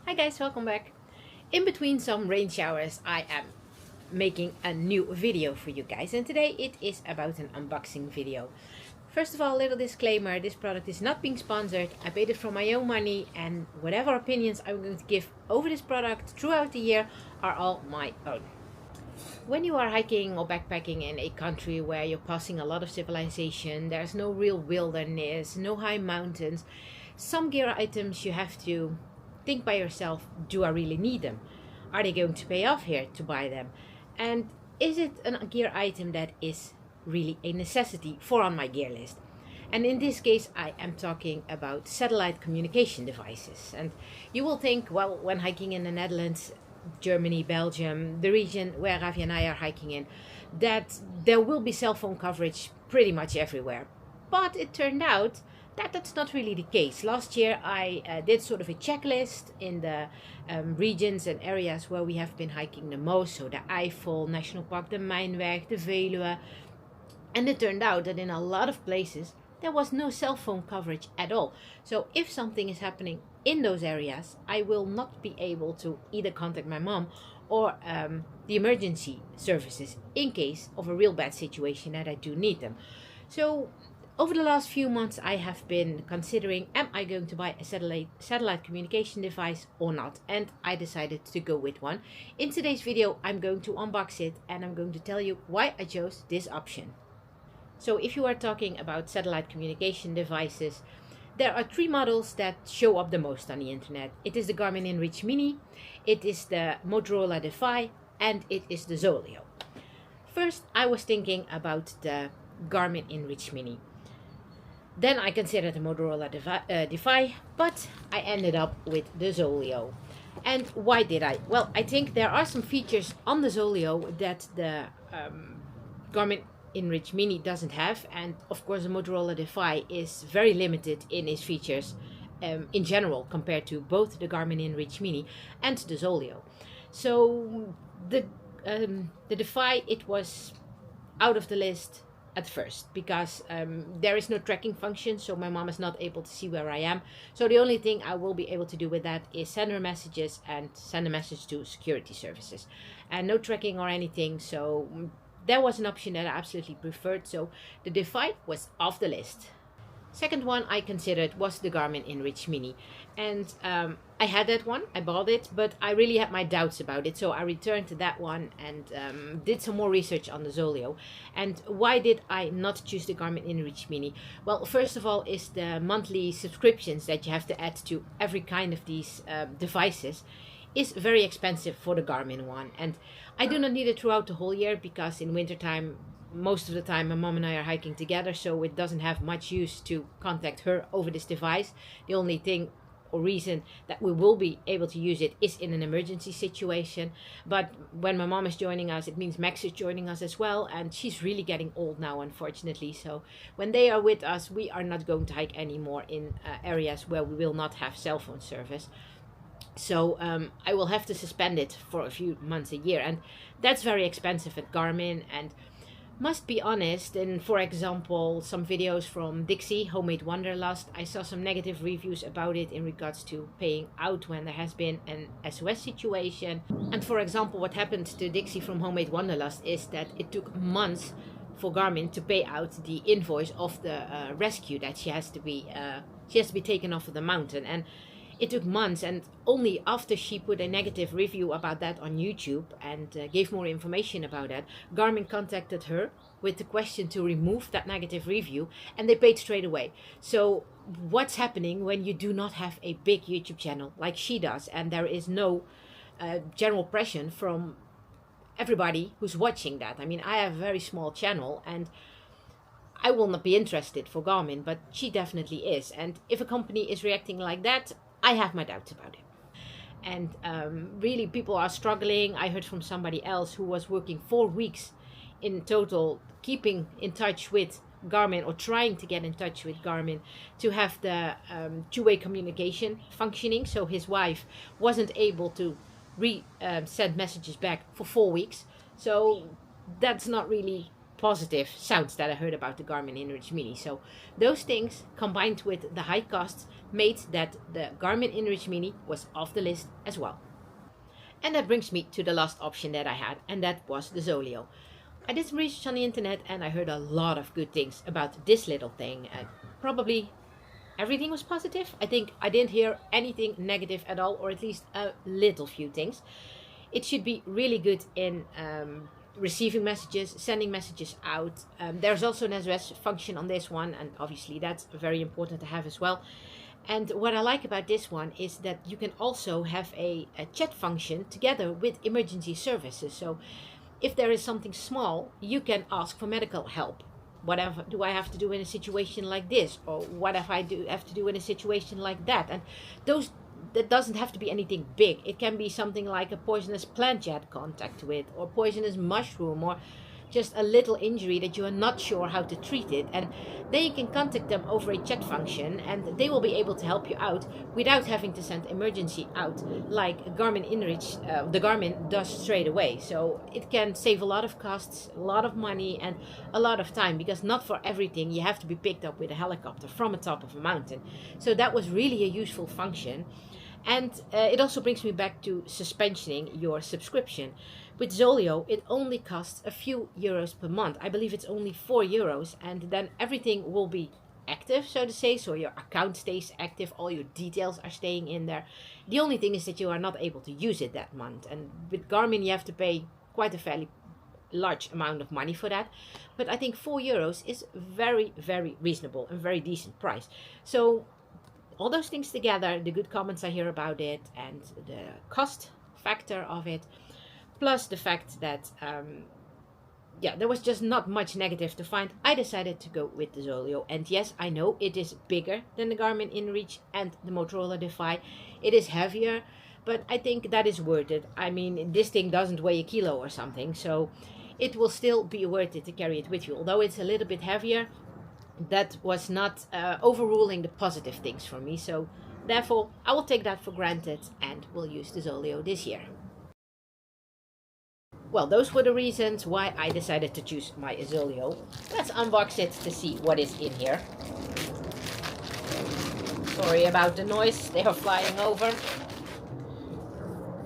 Hi guys, welcome back. In between some rain showers, I am making a new video for you guys, and today it is about an unboxing video. First of all, a little disclaimer, this product is not being sponsored. I paid it from my own money, and whatever opinions I'm going to give over this product throughout the year are all my own. When you are hiking or backpacking in a country where you're passing a lot of civilization, there's no real wilderness, no high mountains, some gear items you have to think by yourself, do I really need them? Are they going to pay off here to buy them? And is it a gear item that is really a necessity for on my gear list? And in this case, I am talking about satellite communication devices. And you will think, well, when hiking in the Netherlands, Germany, Belgium, the region where Ravi and I are hiking in, that there will be cell phone coverage pretty much everywhere. But it turned out that's not really the case. Last year I did sort of a checklist in the regions and areas where we have been hiking the most, so the Eifel National Park, the Mijnweg, the Veluwe, and it turned out that in a lot of places there was no cell phone coverage at all. So if something is happening in those areas, I will not be able to either contact my mom or the emergency services in case of a real bad situation that I do need them. So over the last few months, I have been considering, am I going to buy a satellite communication device or not? And I decided to go with one. In today's video, I'm going to unbox it and I'm going to tell you why I chose this option. So if you are talking about satellite communication devices, there are three models that show up the most on the internet. It is the Garmin inreach Mini, it is the Motorola Defy, and it is the Zoleo. First, I was thinking about the Garmin inreach Mini. Then I considered the Motorola Defy, but I ended up with the Zoleo. And why did I? Well, I think there are some features on the Zoleo that the Garmin inreach Mini doesn't have. And of course the Motorola Defy is very limited in its features in general compared to both the Garmin inreach Mini and the Zoleo. So the Defy, it was out of the list at first because there is no tracking function, so my mom is not able to see where I am. So the only thing I will be able to do with that is send her messages and send a message to security services, and no tracking or anything. So that was an option that I absolutely preferred, so the Defy was off the list. Second one I considered was the Garmin inreach Mini, and I had that one, I bought it, but I really had my doubts about it, so I returned to that one and did some more research on the Zoleo. And why did I not choose the Garmin inreach Mini? Well, first of all is the monthly subscriptions that you have to add to every kind of these devices is very expensive for the Garmin one, and I do not need it throughout the whole year because in wintertime most of the time my mom and I are hiking together, so it doesn't have much use to contact her over this device. The only thing or reason that we will be able to use it is in an emergency situation. But when my mom is joining us, it means Max is joining us as well, and she's really getting old now, unfortunately. So when they are with us, we are not going to hike anymore in areas where we will not have cell phone service. So I will have to suspend it for a few months a year, and that's very expensive at Garmin. And must be honest, in for example some videos from Dixie Homemade Wanderlust, I saw some negative reviews about it in regards to paying out when there has been an SOS situation. And for example, what happened to Dixie from Homemade Wanderlust is that it took months for Garmin to pay out the invoice of the rescue that she has to be taken off of the mountain. And it took months, and only after she put a negative review about that on YouTube and gave more information about that, Garmin contacted her with the question to remove that negative review, and they paid straight away. So what's happening when you do not have a big YouTube channel like she does, and there is no general pressure from everybody who's watching that? I mean, I have a very small channel and I will not be interested for Garmin, but she definitely is. And if a company is reacting like that, I have my doubts about it. And really people are struggling. I heard from somebody else who was working 4 weeks in total keeping in touch with Garmin, or trying to get in touch with Garmin, to have the two-way communication functioning. So his wife wasn't able to send messages back for 4 weeks. So that's not really positive sounds that I heard about the Garmin inReach Mini. So those things combined with the high costs made that the Garmin inReach Mini was off the list as well. And that brings me to the last option that I had, and that was the Zoleo. I did some research on the internet and I heard a lot of good things about this little thing. Probably everything was positive. I think I didn't hear anything negative at all, or at least a little few things. It should be really good in receiving messages, sending messages out. There's also an SOS function on this one, and obviously that's very important to have as well. And what I like about this one is that you can also have a chat function together with emergency services. So if there is something small, you can ask for medical help. Whatever do I have to do in a situation like this, or what if I have to do in a situation like that? And that doesn't have to be anything big. It can be something like a poisonous plant you had contact with, or poisonous mushroom, or just a little injury that you are not sure how to treat it. And then you can contact them over a chat function and they will be able to help you out without having to send emergency out like Garmin inReach, the Garmin does straight away. So it can save a lot of costs, a lot of money, and a lot of time, because not for everything you have to be picked up with a helicopter from the top of a mountain. So that was really a useful function. And it also brings me back to suspensioning your subscription. With Zoleo, it only costs a few euros per month. I believe it's only €4, and then everything will be active, so to say. So your account stays active, all your details are staying in there. The only thing is that you are not able to use it that month. And with Garmin, you have to pay quite a fairly large amount of money for that. But I think €4 is very, very reasonable and very decent price. So all those things together, the good comments I hear about it, and the cost factor of it, plus the fact that there was just not much negative to find, I decided to go with the Zoleo. And yes, I know it is bigger than the Garmin inReach and the Motorola Defy. It is heavier, but I think that is worth it. I mean, this thing doesn't weigh a kilo or something, so it will still be worth it to carry it with you. Although it's a little bit heavier, that was not overruling the positive things for me. So therefore, I will take that for granted and will use the Zoleo this year. Well, those were the reasons why I decided to choose my Zoleo. Let's unbox it to see what is in here. Sorry about the noise, they are flying over.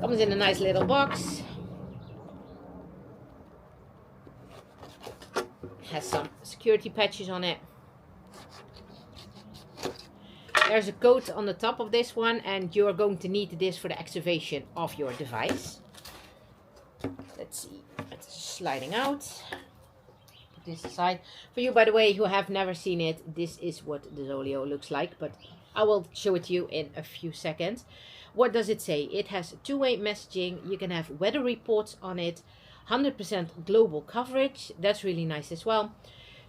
Comes in a nice little box. Has some security patches on it. There's a code on the top of this one, and you are going to need this for the activation of your device. Let's see, it's sliding out. Put this aside. For you, by the way, who have never seen it, this is what the Zoleo looks like, but I will show it to you in a few seconds. What does it say? It has two-way messaging. You can have weather reports on it, 100% global coverage. That's really nice as well.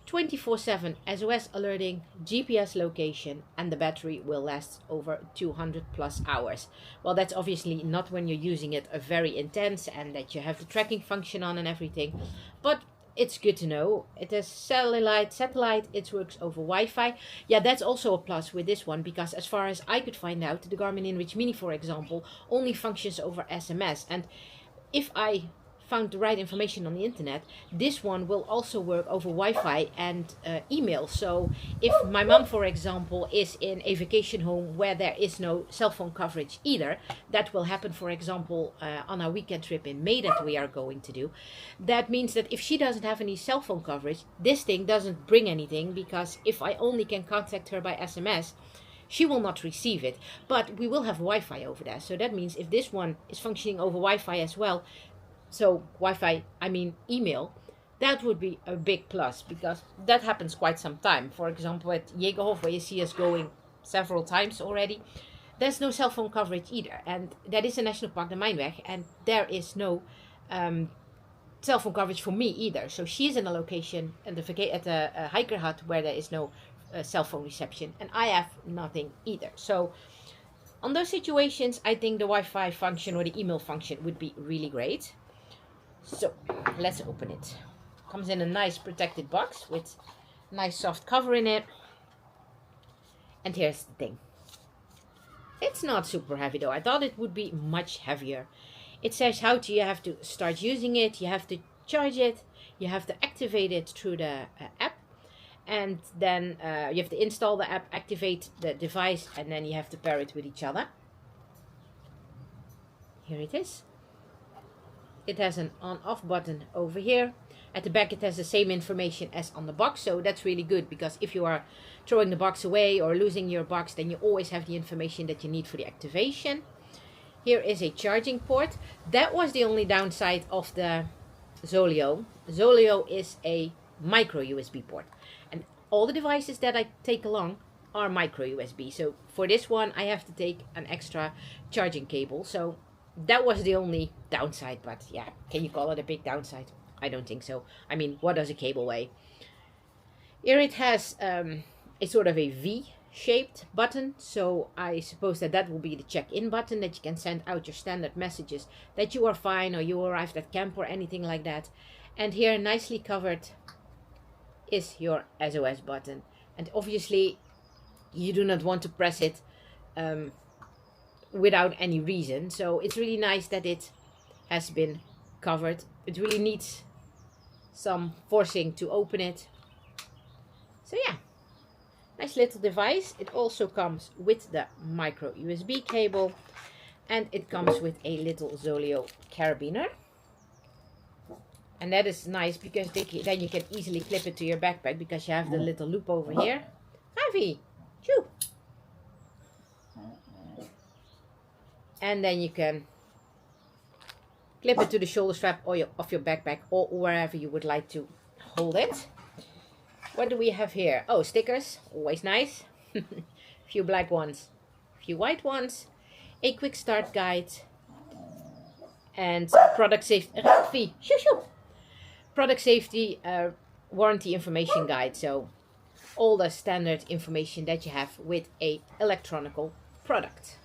24/7 SOS alerting, GPS location, and the battery will last over 200 plus hours. Well, that's obviously not when you're using it very intense and that you have the tracking function on and everything, but it's good to know. It has satellite, it works over Wi-Fi. Yeah, that's also a plus with this one, because as far as I could find out, the Garmin inReach Mini, for example, only functions over SMS. And if I found the right information on the internet, this one will also work over Wi-Fi and email. So if my mom, for example, is in a vacation home where there is no cell phone coverage either, that will happen, for example, on our weekend trip in May that we are going to do. That means that if she doesn't have any cell phone coverage, this thing doesn't bring anything, because if I only can contact her by SMS, she will not receive it. But we will have Wi-Fi over there. So that means if this one is functioning over Wi-Fi as well, so Wi-Fi, I mean email, that would be a big plus, because that happens quite some time. For example, at Jägerhof, where you see us going several times already, there's no cell phone coverage either. And that is a national park, the Mijnweg, and there is no cell phone coverage for me either. So she's in a location at a hiker hut where there is no cell phone reception, and I have nothing either. So on those situations, I think the Wi-Fi function or the email function would be really great. So let's open it. Comes in a nice protected box with nice soft cover in it. And here's the thing. It's not super heavy though. I thought it would be much heavier. It says how you have to start using it. You have to charge it. You have to activate it through the app, and then you have to install the app, activate the device, and then you have to pair it with each other. Here it is. It has an on-off button over here. At the back it has the same information as on the box, so that's really good, because if you are throwing the box away or losing your box, then you always have the information that you need for the activation. Here is a charging port. That was the only downside of the Zoleo. Zoleo is a micro USB port, and all the devices that I take along are micro USB. So for this one I have to take an extra charging cable. So that was the only downside, but yeah, can you call it a big downside? I don't think so. I mean, what does a cable weigh? Here it has a sort of a V-shaped button, so I suppose that that will be the check-in button, that you can send out your standard messages that you are fine or you arrived at camp or anything like that. And here, nicely covered, is your SOS button. And obviously you do not want to press it without any reason, so it's really nice that it has been covered. It really needs some forcing to open it. So yeah, nice little device. It also comes with the micro USB cable, and it comes with a little Zoleo carabiner. And that is nice because then you can easily clip it to your backpack, because you have the little loop over here. Ravi, shoo! And then you can clip it to the shoulder strap or of your backpack, or wherever you would like to hold it. What do we have here? Oh, stickers, always nice. A few black ones, a few white ones, a quick start guide, and product safety. Product safety warranty information guide. So all the standard information that you have with a electronical product.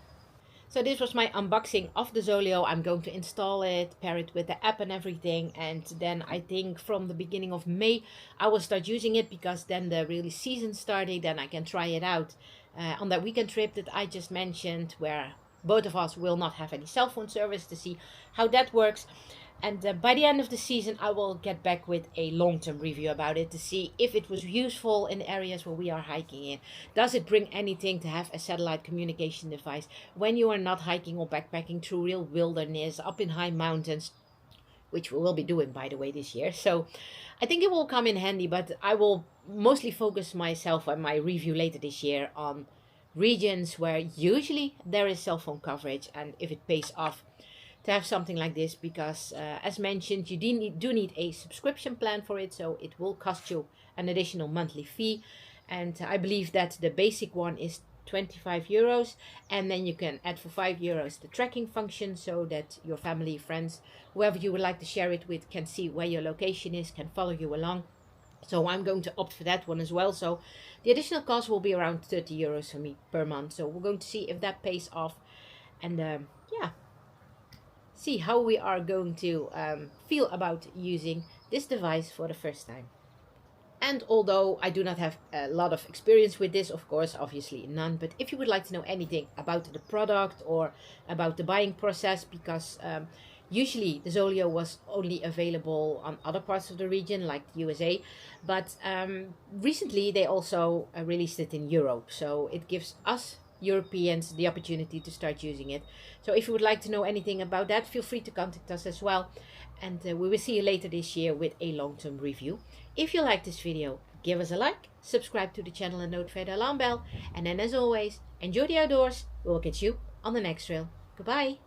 So this was my unboxing of the Zoleo. I'm going to install it, pair it with the app and everything. And then I think from the beginning of May, I will start using it, because then the really season started. Then I can try it out on that weekend trip that I just mentioned, where both of us will not have any cell phone service, to see how that works. And by the end of the season, I will get back with a long-term review about it, to see if it was useful in the areas where we are hiking in. Does it bring anything to have a satellite communication device when you are not hiking or backpacking through real wilderness, up in high mountains, which we will be doing, by the way, this year. So I think it will come in handy, but I will mostly focus myself on my review later this year on regions where usually there is cell phone coverage, and if it pays off to have something like this, because as mentioned, you do need a subscription plan for it, so it will cost you an additional monthly fee. And I believe that the basic one is 25 euros, and then you can add for 5 euros the tracking function, so that your family, friends, whoever you would like to share it with, can see where your location is, can follow you along. So I'm going to opt for that one as well. So the additional cost will be around 30 euros for me per month. So we're going to see if that pays off, and yeah, see how we are going to feel about using this device for the first time. And although I do not have a lot of experience with this, of course, obviously none, but if you would like to know anything about the product or about the buying process, because usually the Zoleo was only available on other parts of the region, like the USA, but recently they also released it in Europe, so it gives us Europeans the opportunity to start using it. So if you would like to know anything about that, feel free to contact us as well, and we will see you later this year with a long-term review. If you like this video, give us a like, subscribe to the channel and notify the alarm bell, and then as always, enjoy the outdoors. We will catch you on the next trail. Goodbye.